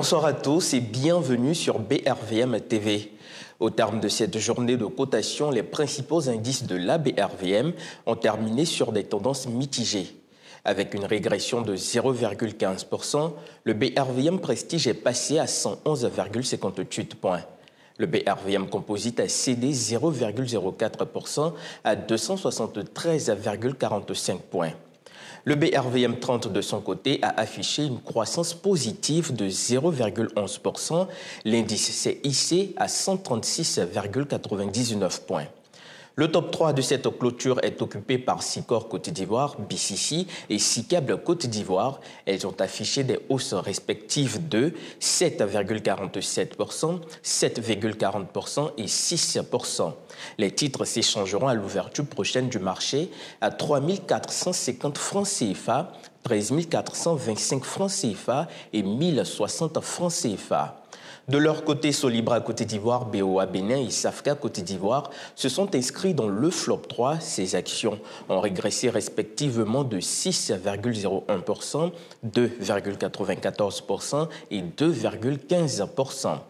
Bonsoir à tous et bienvenue sur BRVM TV. Au terme de cette journée de cotation, les principaux indices de la BRVM ont terminé sur des tendances mitigées. Avec une régression de 0,15%, le BRVM Prestige est passé à 111,58 points. Le BRVM Composite a cédé 0,04% à 273,45 points. Le BRVM 30 de son côté a affiché une croissance positive de 0,11%. L'indice s'est hissé à 136,99 points. Le top 3 de cette clôture est occupé par Sicor Côte d'Ivoire, BCC et Sicable Côte d'Ivoire. Elles ont affiché des hausses respectives de 7,47%, 7,40% et 6%. Les titres s'échangeront à l'ouverture prochaine du marché à 3 450 francs CFA, 13 425 francs CFA et 1060 francs CFA. De leur côté, Solibra Côte d'Ivoire, BOA Bénin et Safka Côte d'Ivoire se sont inscrits dans le flop 3. Ces actions ont régressé respectivement de 6,01%, 2,94% et 2,15%.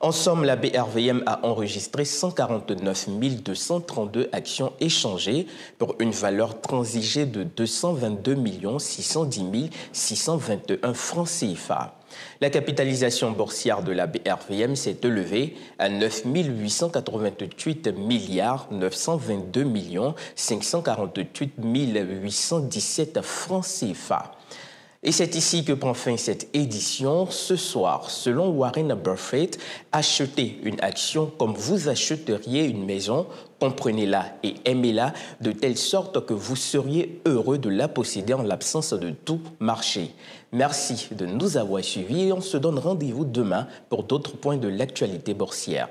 En somme, la BRVM a enregistré 149 232 actions échangées pour une valeur transigée de 222 610 621 francs CFA. La capitalisation boursière de la BRVM s'est élevée à 9 888 milliards 922 548 817 francs CFA. Et c'est ici que prend fin cette édition. Ce soir, selon Warren Buffett, achetez une action comme vous achèteriez une maison, comprenez-la et aimez-la de telle sorte que vous seriez heureux de la posséder en l'absence de tout marché. Merci de nous avoir suivis et on se donne rendez-vous demain pour d'autres points de l'actualité boursière.